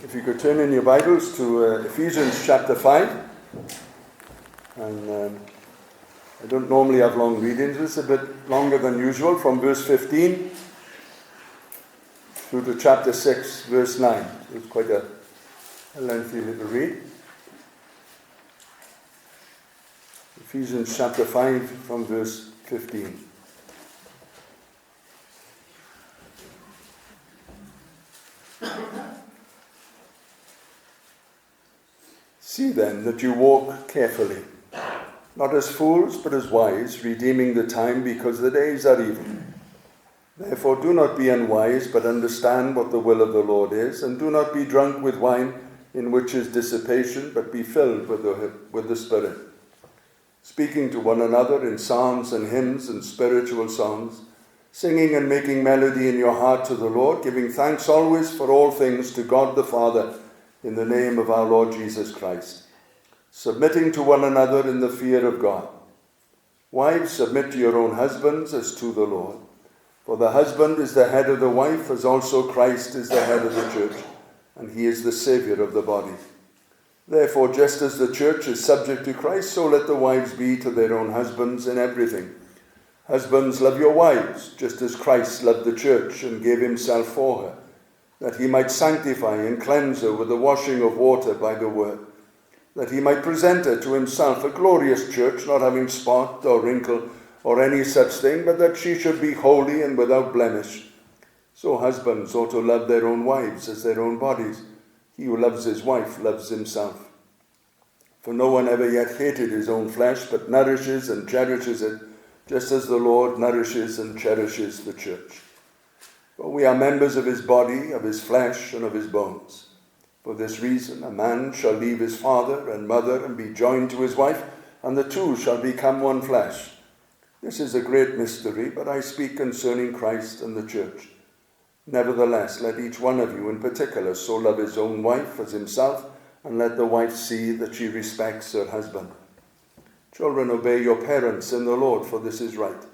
If you could turn in your Bibles to Ephesians chapter 5. And I don't normally have long readings. It's a bit longer than usual, from verse 15 through to chapter 6, verse 9. It's quite a lengthy little read. Ephesians chapter 5 from verse 15. See then that you walk carefully, not as fools but as wise, redeeming the time, because the days are evil. Therefore do not be unwise, but understand what the will of the Lord is, and do not be drunk with wine, in which is dissipation, but be filled with the Spirit, speaking to one another in psalms and hymns and spiritual songs, singing and making melody in your heart to the Lord, giving thanks always for all things to God the Father, in the name of our Lord Jesus Christ, submitting to one another in the fear of God. Wives, submit to your own husbands as to the Lord. For the husband is the head of the wife, as also Christ is the head of the church, and he is the Saviour of the body. Therefore, just as the church is subject to Christ, so let the wives be to their own husbands in everything. Husbands, love your wives, just as Christ loved the church and gave himself for her, that he might sanctify and cleanse her with the washing of water by the word, that he might present her to himself a glorious church, not having spot or wrinkle or any such thing, but that she should be holy and without blemish. So husbands ought to love their own wives as their own bodies. He who loves his wife loves himself. For no one ever yet hated his own flesh, but nourishes and cherishes it, just as the Lord nourishes and cherishes the church. For we are members of his body, of his flesh, and of his bones. For this reason, a man shall leave his father and mother and be joined to his wife, and the two shall become one flesh. This is a great mystery, but I speak concerning Christ and the church. Nevertheless, let each one of you in particular so love his own wife as himself, and let the wife see that she respects her husband. Children, obey your parents in the Lord, for this is right.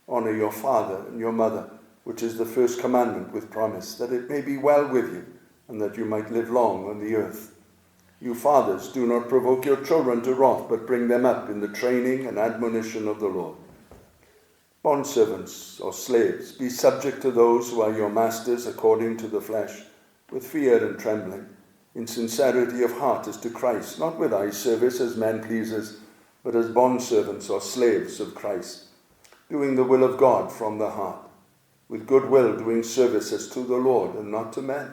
Honor your father and your mother, which is the first commandment with promise, that it may be well with you, and that you might live long on the earth. You fathers, do not provoke your children to wrath, but bring them up in the training and admonition of the Lord. Bondservants or slaves, be subject to those who are your masters according to the flesh, with fear and trembling, in sincerity of heart as to Christ, not with eye service as men pleasers, but as bondservants or slaves of Christ, doing the will of God from the heart, with good will doing service as to the Lord and not to men,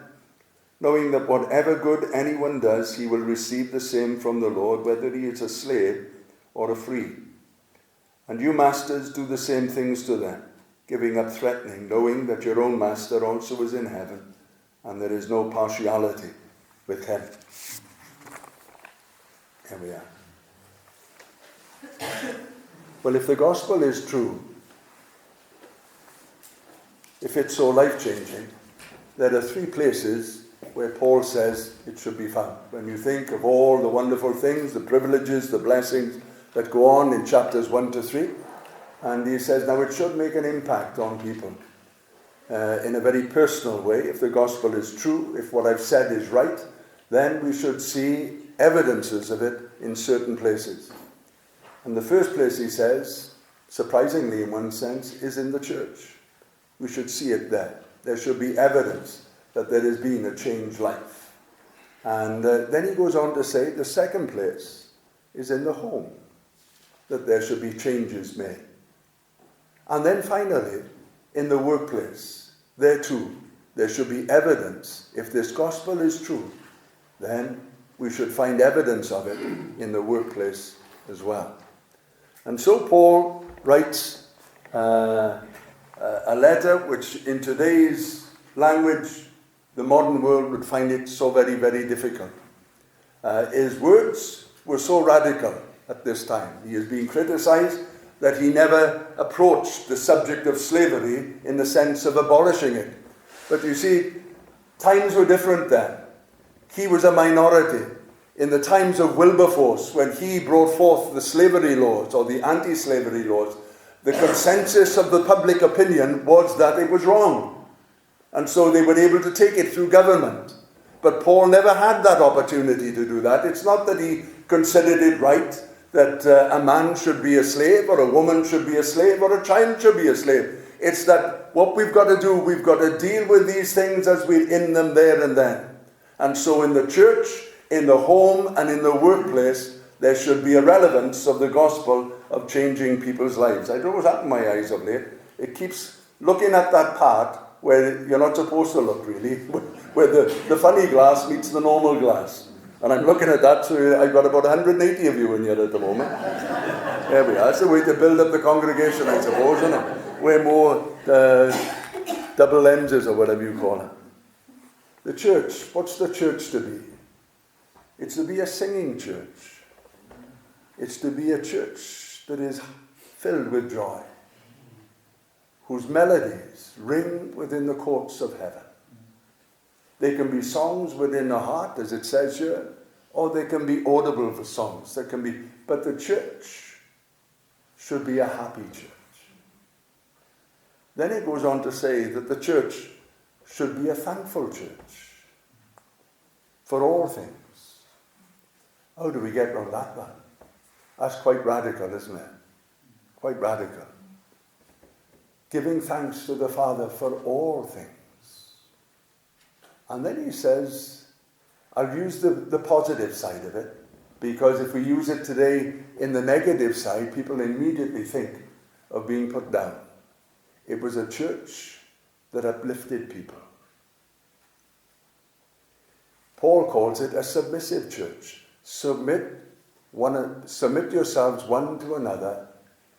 knowing that whatever good anyone does, he will receive the same from the Lord, whether he is a slave or a free. And you masters, do the same things to them, giving up threatening, knowing that your own master also is in heaven, and there is no partiality with him. Here we are. Well, if the gospel is true, if it's so life-changing, there are three places where Paul says it should be found. When you think of all the wonderful things, the privileges, the blessings that go on in chapters 1 to 3, and he says, now it should make an impact on people in a very personal way. If the gospel is true, if what I've said is right, then we should see evidences of it in certain places. And the first place, he says, surprisingly in one sense, is in the church. We should see it there. There should be evidence that there has been a changed life. And then he goes on to say the second place is in the home, that there should be changes made. And then finally, in the workplace, there too, there should be evidence. If this gospel is true, then we should find evidence of it in the workplace as well. And so Paul writes a letter which in today's language, the modern world would find it so very, very difficult. His words were so radical at this time. He is being criticized that he never approached the subject of slavery in the sense of abolishing it. But you see, times were different then. He was a minority. In the times of Wilberforce, when he brought forth the slavery laws or the anti-slavery laws, the consensus of the public opinion was that it was wrong. And so they were able to take it through government. But Paul never had that opportunity to do that. It's not that he considered it right that a man should be a slave, or a woman should be a slave, or a child should be a slave. It's that what we've got to do, we've got to deal with these things as we're in them there and then. And so in the church, in the home, and in the workplace, there should be a relevance of the gospel of changing people's lives. I don't know what's happened to my eyes of late. It keeps looking at that part where you're not supposed to look, really, where the funny glass meets the normal glass. And I'm looking at that, so I've got about 180 of you in here at the moment. There we are. That's the way to build up the congregation, I suppose, isn't it? We're more double lenses, or whatever you call it. The church, what's the church to be? It's to be a singing church. It's to be a church that is filled with joy, whose melodies ring within the courts of heaven. They can be songs within the heart, as it says here, or they can be audible for songs. But the church should be a happy church. Then it goes on to say that the church should be a thankful church for all things. How do we get around that one? That's quite radical, isn't it? Quite radical. Giving thanks to the Father for all things. And then he says, I'll use the positive side of it, because if we use it today in the negative side, people immediately think of being put down. It was a church that uplifted people. Paul calls it a submissive church. Submit yourselves one to another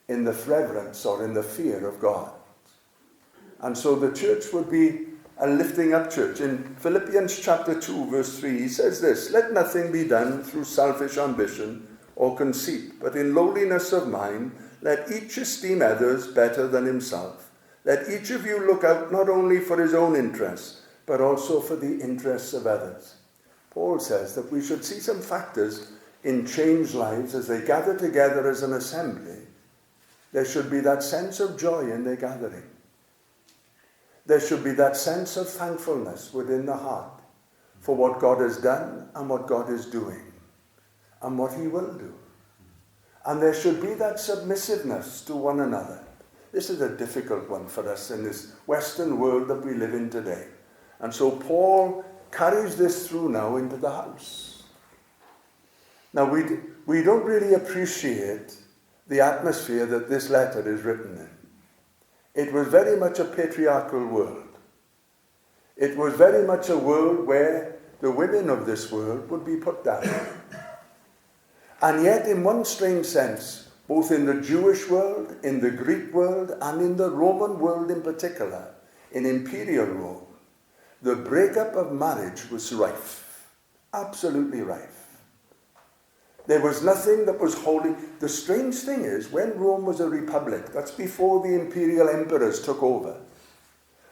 in the reverence or in the fear of God. And so the church would be a lifting up church. In Philippians chapter 2, verse 3, he says this, let nothing be done through selfish ambition or conceit, but in lowliness of mind, let each esteem others better than himself. Let each of you look out not only for his own interests, but also for the interests of others. Paul says that we should see some factors in changed lives as they gather together as an assembly. There should be that sense of joy in their gathering. There should be that sense of thankfulness within the heart for what God has done and what God is doing and what he will do. And there should be that submissiveness to one another. This is a difficult one for us in this Western world that we live in today. And so Paul carries this through now into the house. Now we don't really appreciate the atmosphere that this letter is written in. It was very much a patriarchal world. It was very much a world where the women of this world would be put down. And yet, in one strange sense, both in the Jewish world, in the Greek world, and in the Roman world in particular, in imperial Rome, the breakup of marriage was rife. Absolutely rife. There was nothing that was holy. The strange thing is, when Rome was a republic, that's before the imperial emperors took over.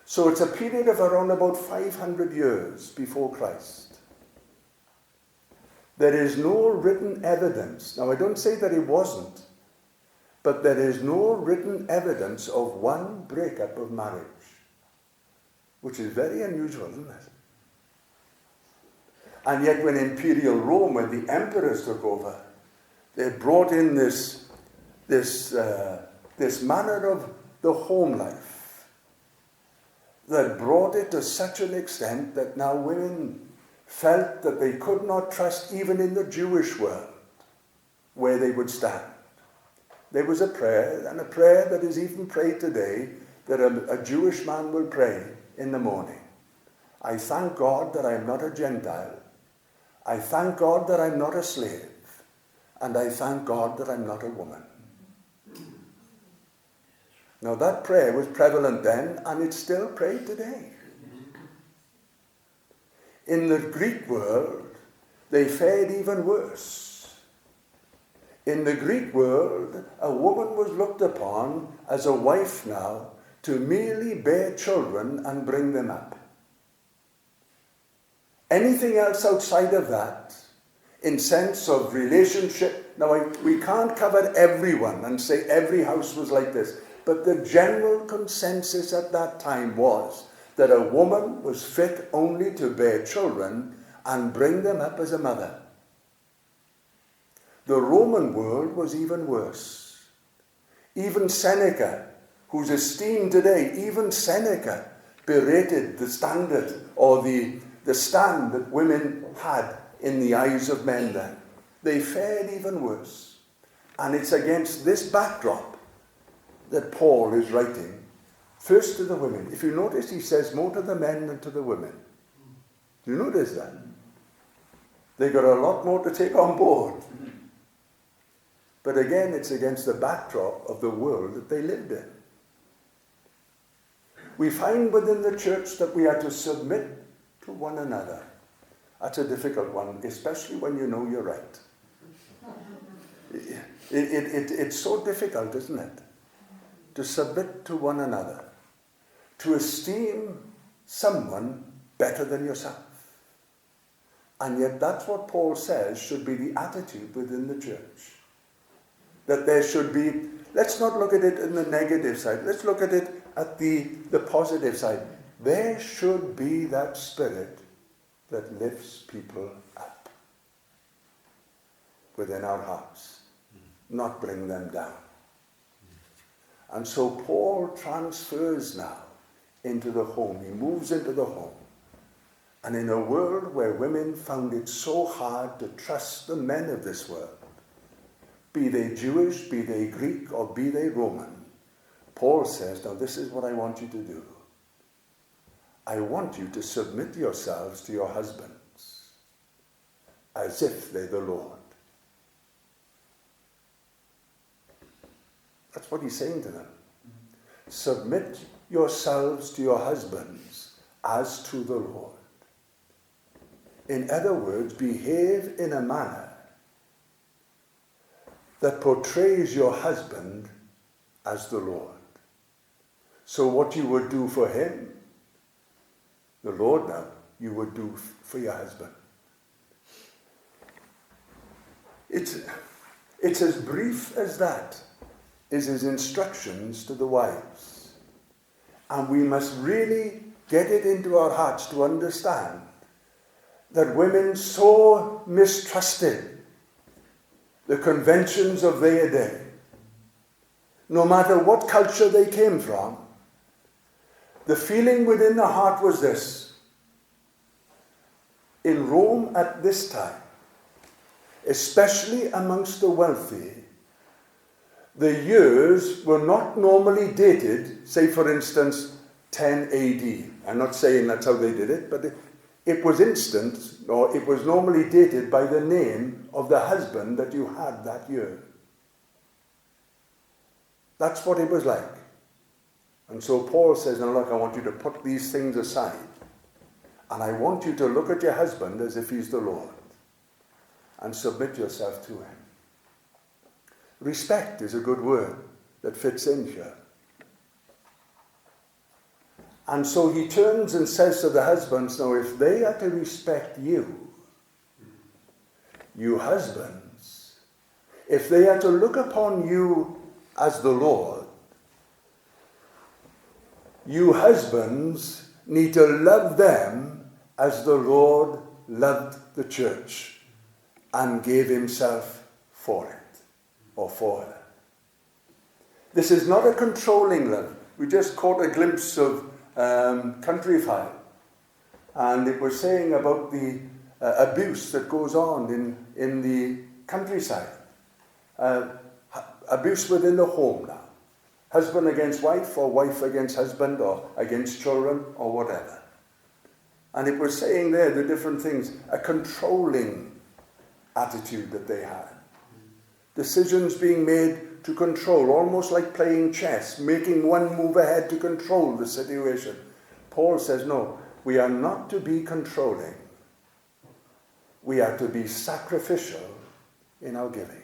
So it's a period of around about 500 years before Christ. There is no written evidence. Now, I don't say that it wasn't, but there is no written evidence of one breakup of marriage, which is very unusual, isn't it? And yet when imperial Rome, when the emperors took over, they brought in this manner of the home life that brought it to such an extent that now women felt that they could not trust even in the Jewish world where they would stand. There was a prayer, and a prayer that is even prayed today, that a Jewish man will pray in the morning. I thank God that I am not a Gentile. I thank God that I'm not a slave. And I thank God that I'm not a woman. Now that prayer was prevalent then, and it's still prayed today. In the Greek world, they fared even worse. In the Greek world, a woman was looked upon as a wife now to merely bear children and bring them up. Anything else outside of that, in sense of relationship, now we can't cover everyone and say every house was like this, but the general consensus at that time was that a woman was fit only to bear children and bring them up as a mother. The Roman world was even worse. Even Seneca, who's esteemed today, even Seneca berated the standard or the stand that women had in the eyes of men then. They fared even worse. And it's against this backdrop that Paul is writing, first to the women. If you notice, he says more to the men than to the women. Do you notice that? They got a lot more to take on board. But again, it's against the backdrop of the world that they lived in. We find within the church that we are to submit to one another. That's a difficult one, especially when you know you're right. It's so difficult, isn't it? To submit to one another. To esteem someone better than yourself. And yet that's what Paul says should be the attitude within the church. That there should be, let's not look at it in the negative side. Let's look at it at the positive side. There should be that spirit that lifts people up within our hearts, not bring them down. And so Paul transfers now into the home. He moves into the home. And in a world where women found it so hard to trust the men of this world, be they Jewish, be they Greek, or be they Roman, Paul says, now this is what I want you to do. I want you to submit yourselves to your husbands as if they're the Lord. That's what he's saying to them. Submit yourselves to your husbands as to the Lord. In other words, behave in a manner that portrays your husband as the Lord. So what you would do for him, the Lord now, you would do for your husband. It's as brief as that is his instructions to the wives. And we must really get it into our hearts to understand that women so mistrusted the conventions of their day, no matter what culture they came from, the feeling within the heart was this. In Rome at this time, especially amongst the wealthy, the years were not normally dated, say for instance, 10 AD. I'm not saying that's how they did it, but it was instant, or it was normally dated by the name of the husband that you had that year. That's what it was like. And so Paul says, now look, I want you to put these things aside. And I want you to look at your husband as if he's the Lord. And submit yourself to him. Respect is a good word that fits in here. And so he turns and says to the husbands, now if they are to respect you, you husbands, if they are to look upon you as the Lord, you husbands need to love them as the Lord loved the church and gave himself for it, or for her. This is not a controlling love. We just caught a glimpse of Country File, and it was saying about the abuse that goes on in the countryside. Abuse within the home now. Husband against wife, or wife against husband, or against children, or whatever. And it was saying there the different things, a controlling attitude that they had. Decisions being made to control, almost like playing chess, making one move ahead to control the situation. Paul says, no, we are not to be controlling. We are to be sacrificial in our giving.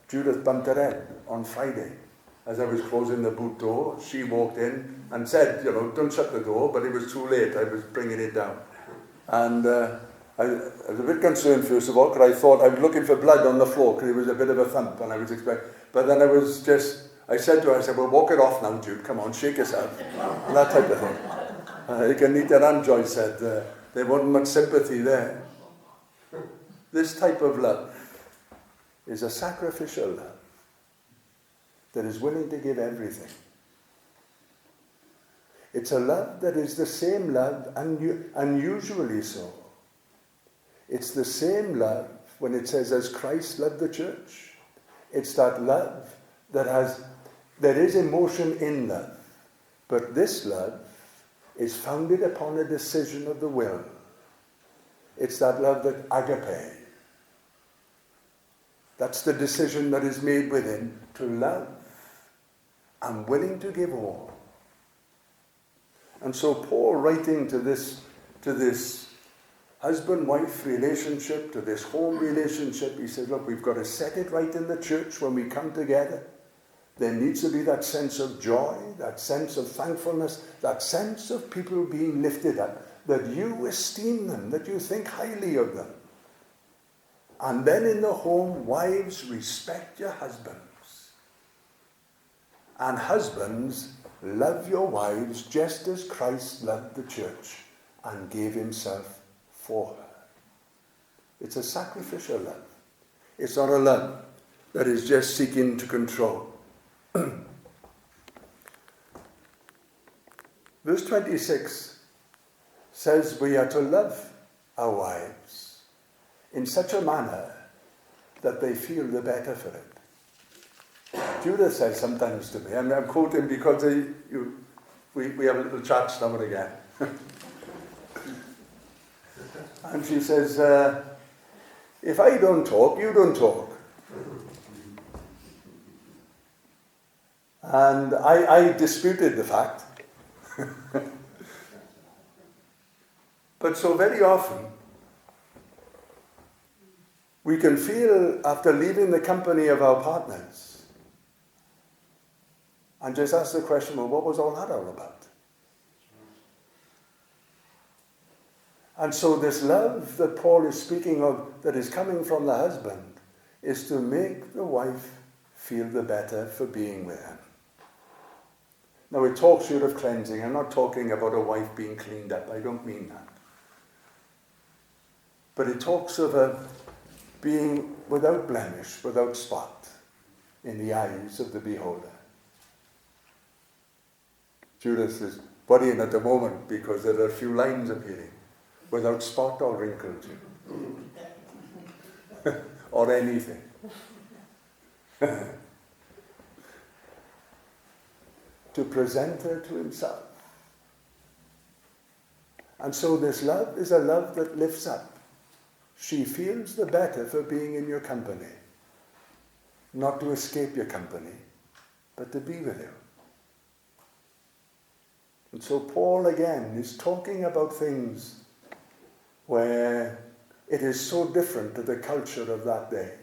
Judith bumped her head on Friday. As I was closing the boot door, she walked in and said, don't shut the door, but it was too late. I was bringing it down. And I was a bit concerned, first of all, because I thought I was looking for blood on the floor, because it was a bit of a thump, and I was expecting. But then I said to her, well, walk it off now, Jude, come on, shake yourself, and that type of thing. Anita and Joyce said there wasn't much sympathy there. This type of love is a sacrificial love that is willing to give everything. It's a love that is the same love, unusually so. It's the same love when it says, as Christ loved the church. It's that love there is emotion in love, but this love is founded upon a decision of the will. It's that love that agape. That's the decision that is made within to love. I'm willing to give all. And so Paul, writing to this husband-wife relationship, to this home relationship, he says, look, we've got to set it right in the church when we come together. There needs to be that sense of joy, that sense of thankfulness, that sense of people being lifted up, that you esteem them, that you think highly of them. And then in the home, wives, respect your husbands. And husbands, love your wives just as Christ loved the church and gave himself for her. It's a sacrificial love. It's not a love that is just seeking to control. Verse 26 says we are to love our wives in such a manner that they feel the better for it. Judith says sometimes to me, and I'm quoting because we have a little chat now and again. And she says, if I don't talk, you don't talk. And I disputed the fact. But so very often, we can feel after leaving the company of our partners and just ask the question, well, what was all that all about? And so this love that Paul is speaking of, that is coming from the husband, is to make the wife feel the better for being with him. Now it talks here of cleansing. I'm not talking about a wife being cleaned up. I don't mean that. But it talks of being without blemish, without spot in the eyes of the beholder. Judith is worrying at the moment because there are a few lines appearing. Without spot or wrinkle, or anything. To present her to himself. And so this love is a love that lifts up. She feels the better for being in your company. Not to escape your company, but to be with you. And so Paul again is talking about things where it is so different to the culture of that day.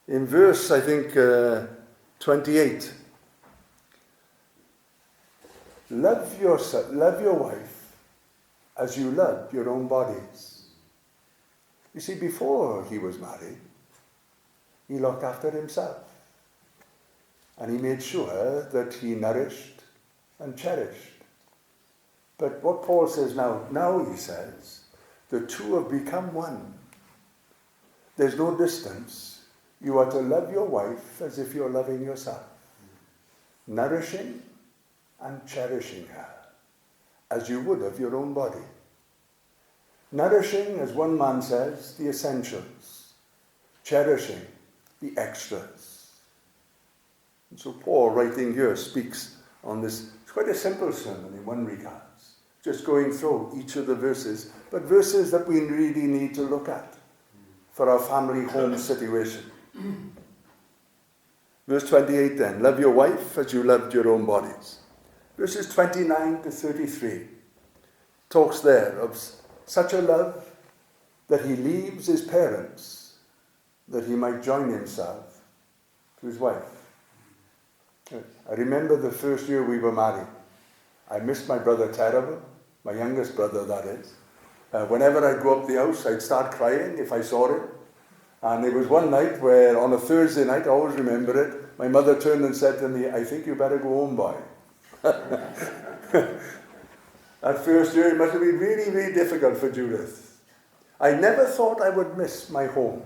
In verse, I think, 28, love your wife as you love your own bodies. You see, before he was married, he looked after himself. And he made sure that he nourished and cherished. But what Paul says now he says, the two have become one. There's no distance. You are to love your wife as if you're loving yourself. Nourishing and cherishing her, as you would of your own body. Nourishing, as one man says, the essentials. Cherishing the extras. And so Paul, writing here, speaks on this. It's quite a simple sermon in one regard. Just going through each of the verses, but verses that we really need to look at for our family home situation. Verse 28 then, love your wife as you loved your own bodies. Verses 29 to 33 talks there of such a love that he leaves his parents that he might join himself to his wife. I remember the first year we were married. I missed my brother terrible, my youngest brother that is. Whenever I'd go up the house, I'd start crying if I saw him. And there was one night where, on a Thursday night, I always remember it, my mother turned and said to me, I think you better go home, boy. That first year, it must have been really, really difficult for Judith. I never thought I would miss my home,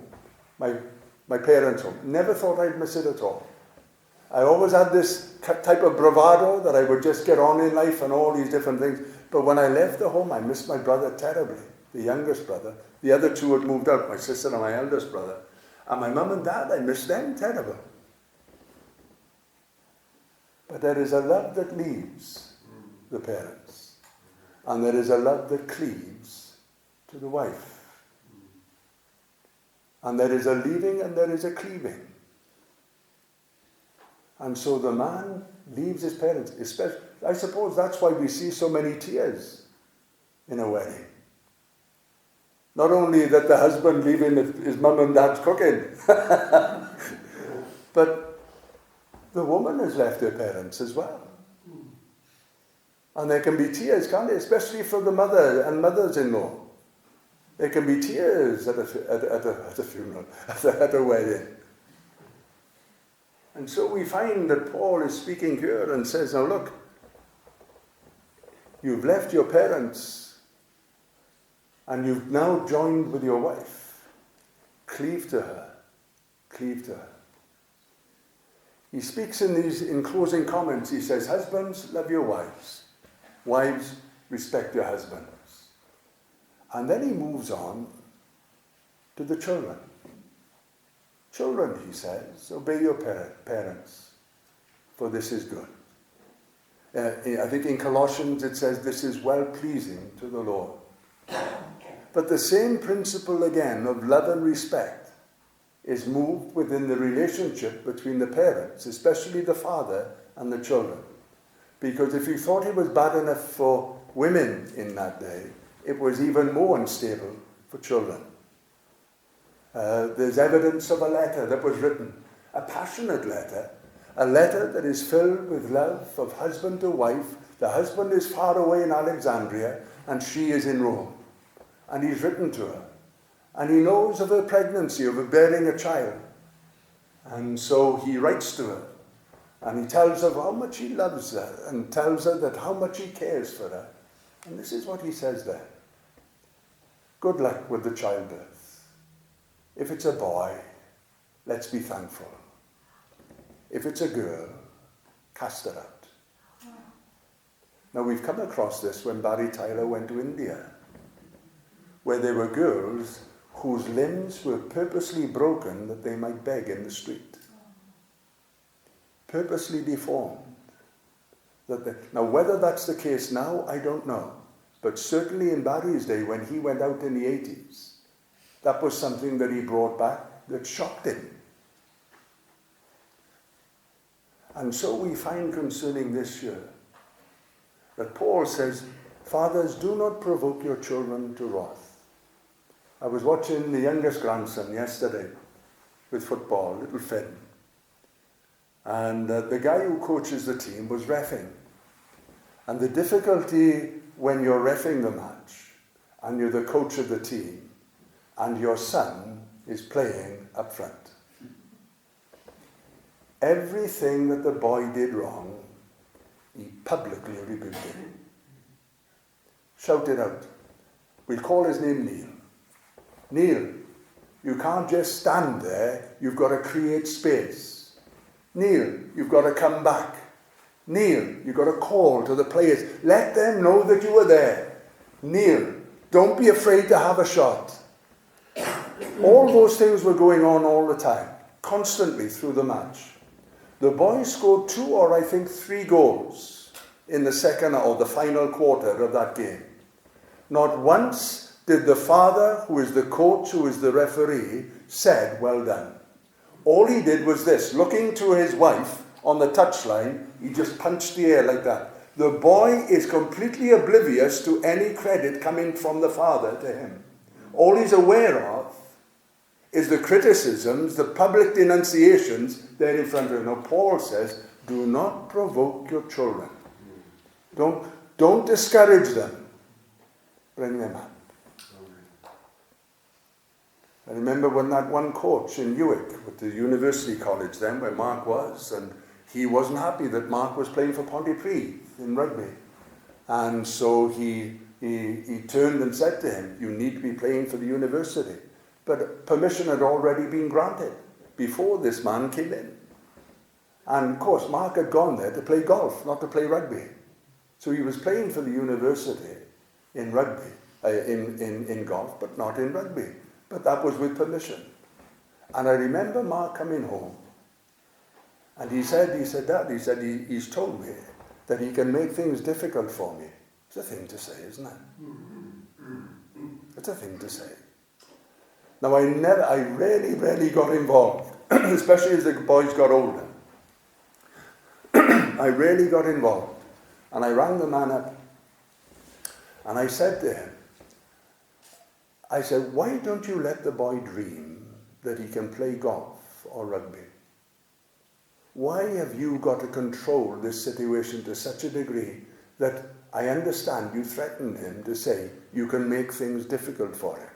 my parents' home. Never thought I'd miss it at all. I always had this type of bravado that I would just get on in life and all these different things. But when I left the home, I missed my brother terribly, the youngest brother. The other two had moved out, my sister and my eldest brother. And my mum and dad, I missed them terrible. But there is a love that leaves the parents. And there is a love that cleaves to the wife. And there is a leaving and there is a cleaving. And so the man leaves his parents. Especially, I suppose that's why we see so many tears in a wedding. Not only that the husband leaving his mum and dad's cooking, but the woman has left her parents as well. And there can be tears, can't there? Especially for the mother and mothers-in-law. There can be tears at a funeral, at a wedding. And so we find that Paul is speaking here and says, now look, you've left your parents and you've now joined with your wife. Cleave to her. Cleave to her. He speaks in closing comments, he says, husbands, love your wives. Wives, respect your husbands. And then he moves on to the children. Children, he says, obey your parents, for this is good. I think in Colossians it says this is well-pleasing to the Lord. But the same principle again of love and respect is moved within the relationship between the parents, especially the father and the children. Because if you thought it was bad enough for women in that day, it was even more unstable for children. There's evidence of a letter that was written, a passionate letter, a letter that is filled with love of husband to wife. The husband is far away in Alexandria and she is in Rome. And he's written to her. And he knows of her pregnancy, of her bearing a child. And so he writes to her. And he tells her how much he loves her and tells her that how much he cares for her. And this is what he says there. Good luck with the childbirth. If it's a boy, let's be thankful. If it's a girl, cast her out. Now we've come across this when Barry Tyler went to India, where there were girls whose limbs were purposely broken that they might beg in the street. Purposely deformed. Now whether that's the case now, I don't know. But certainly in Barry's day, when he went out in the 80s, that was something that he brought back that shocked him. And so we find concerning this year that Paul says, fathers, do not provoke your children to wrath. I was watching the youngest grandson yesterday with football, little Finn. And the guy who coaches the team was reffing. And the difficulty when you're reffing the match and you're the coach of the team and your son is playing up front. Everything that the boy did wrong, he publicly rebuked him. Shouted out. We'll call his name Neil. Neil, you can't just stand there. You've got to create space. Neil, you've got to come back. Neil, you've got to call to the players. Let them know that you were there. Neil, don't be afraid to have a shot. All those things were going on all the time, constantly through the match. The boys scored 2 or I think 3 goals in the second or the final quarter of that game. Not once did the father, who is the coach, who is the referee, said, well done. All he did was this, looking to his wife on the touchline, he just punched the air like that. The boy is completely oblivious to any credit coming from the father to him. All he's aware of is the criticisms, the public denunciations there in front of him. Now Paul says, do not provoke your children. Don't discourage them. Bring them up. I remember when that one coach in Newark, with the university college then, where Mark was, and he wasn't happy that Mark was playing for Pontypridd in rugby. And so he turned and said to him, you need to be playing for the university. But permission had already been granted before this man came in. And of course, Mark had gone there to play golf, not to play rugby. So he was playing for the university in rugby, in golf, but not in rugby. But that was with permission. And I remember Mark coming home, and he said, Dad, he's told me that he can make things difficult for me. It's a thing to say, isn't it? It's a thing to say. Now, I rarely got involved, especially as the boys got older. I rarely got involved. And I rang the man up, and I said to him, why don't you let the boy dream that he can play golf or rugby? Why have you got to control this situation to such a degree that I understand you threatened him to say you can make things difficult for him?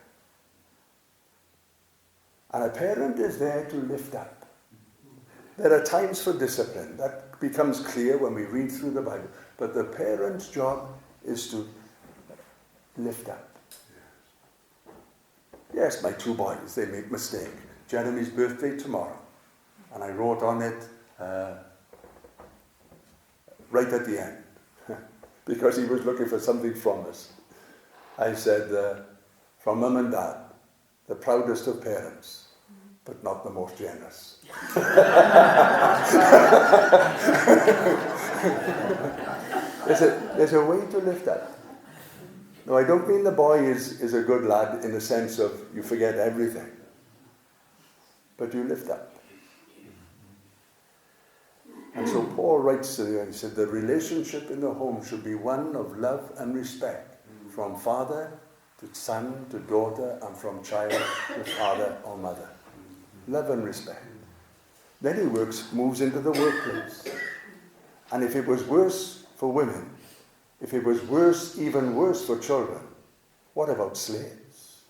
And a parent is there to lift up. There are times for discipline. That becomes clear when we read through the Bible. But the parent's job is to lift up. Yes, my two boys, they make mistake. Jeremy's birthday tomorrow. And I wrote on it right at the end. Because he was looking for something from us. I said, from Mum and Dad, the proudest of parents, but not the most generous. There's a way to lift up. No, I don't mean the boy is a good lad in the sense of you forget everything. But you lift up. And so Paul writes to you, he said, the relationship in the home should be one of love and respect, from father to son to daughter, and from child to father or mother. Love and respect. Then he moves into the workplace. And if it was worse for women, if it was even worse for children, what about slaves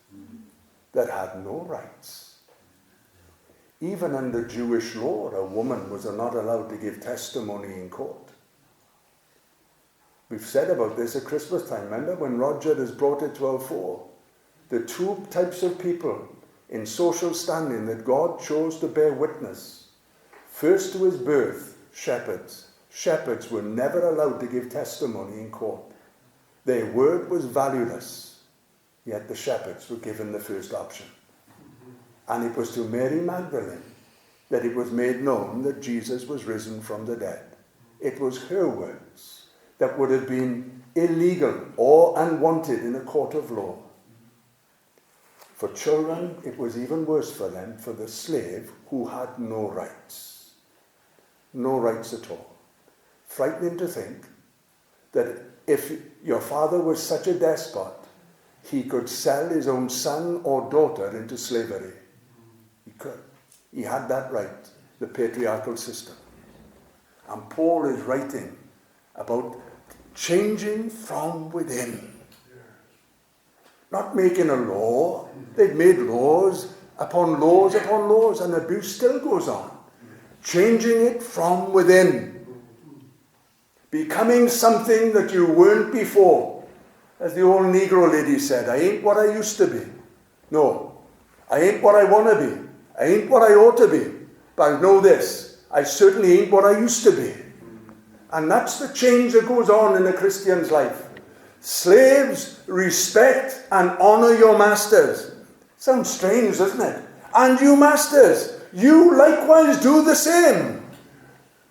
that had no rights? Even under Jewish law, a woman was not allowed to give testimony in court. We've said about this at Christmas time. Remember when Roger has brought it to our fore? The two types of people in social standing that God chose to bear witness. First to his birth, shepherds. Shepherds were never allowed to give testimony in court. Their word was valueless, yet the shepherds were given the first option. And it was to Mary Magdalene that it was made known that Jesus was risen from the dead. It was her words that would have been illegal or unwanted in a court of law. For children, it was even worse for them, for the slave who had no rights. No rights at all. Frightening to think that if your father was such a despot, he could sell his own son or daughter into slavery. He could. He had that right, the patriarchal system. And Paul is writing about changing from within. Not making a law. They've made laws upon laws upon laws, and abuse still goes on. Changing it from within. Becoming something that you weren't before. As the old Negro lady said, I ain't what I used to be. No, I ain't what I want to be. I ain't what I ought to be. But I know this, I certainly ain't what I used to be. And that's the change that goes on in a Christian's life. Slaves, respect and honor your masters. Sounds strange, doesn't it? And you masters, you likewise do the same.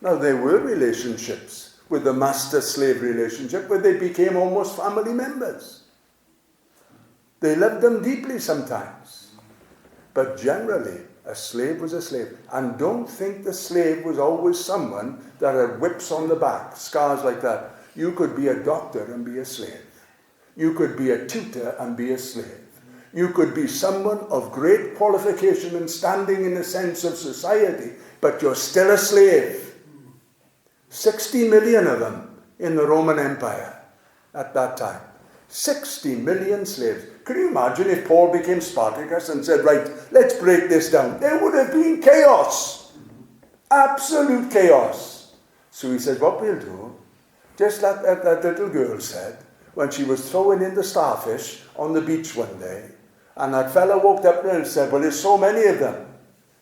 Now there were relationships with the master-slave relationship where they became almost family members. They loved them deeply sometimes. But generally, a slave was a slave. And don't think the slave was always someone that had whips on the back, scars like that. You could be a doctor and be a slave. You could be a tutor and be a slave. You could be someone of great qualification and standing in the sense of society, but you're still a slave. 60 million of them in the Roman Empire at that time. 60 million slaves. Can you imagine if Paul became Spartacus and said, right, let's break this down? There would have been chaos. Absolute chaos. So he said, what we'll do, Just like that little girl said when she was throwing in the starfish on the beach one day. And that fella walked up to her and said, well, there's so many of them.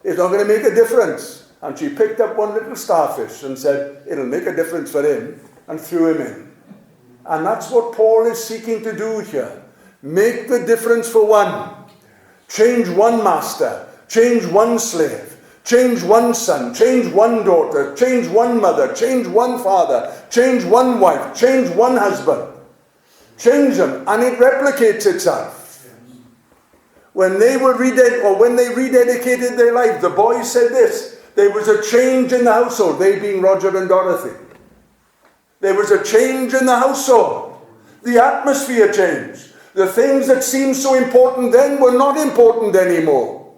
It's not going to make a difference. And she picked up one little starfish and said, it'll make a difference for him, and threw him in. And that's what Paul is seeking to do here. Make the difference for one. Change one master. Change one slave. Change one son. Change one daughter. Change one mother. Change one father. Change one wife. Change one husband. Change them, and it replicates itself. When they rededicated their life, the boys said this: there was a change in the household, they being Roger and Dorothy. There was a change in the household. The atmosphere changed. The things that seemed so important then were not important anymore.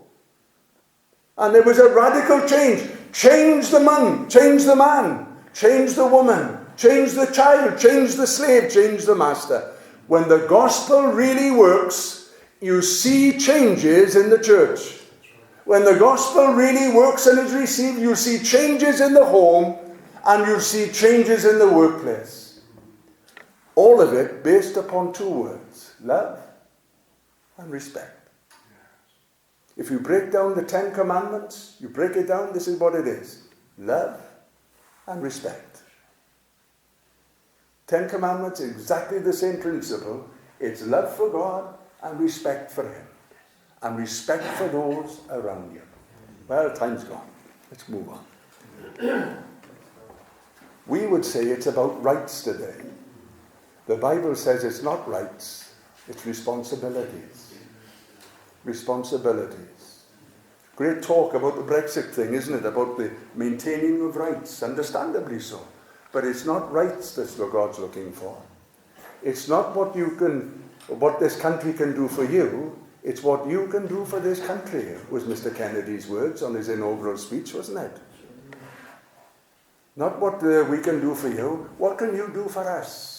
And there was a radical change. Change the man, change the man, change the woman, change the child, change the slave, change the master. When the gospel really works, you see changes in the church. When the gospel really works and is received, you see changes in the home and you see changes in the workplace. All of it based upon two words: love and respect. If you break down the 10 Commandments, you break it down, this is what it is: love and respect. 10 Commandments, exactly the same principle. It's love for God and respect for Him. And respect for those around you. Well, time's gone. Let's move on. We would say it's about rights today. The Bible says it's not rights, it's responsibilities. Responsibilities. Great talk about the Brexit thing, isn't it? About the maintaining of rights, understandably so. But it's not rights that's what God's looking for. It's not what this country can do for you. It's what you can do for this country, was Mr. Kennedy's words on his inaugural speech, wasn't it? Not what we can do for you. What can you do for us?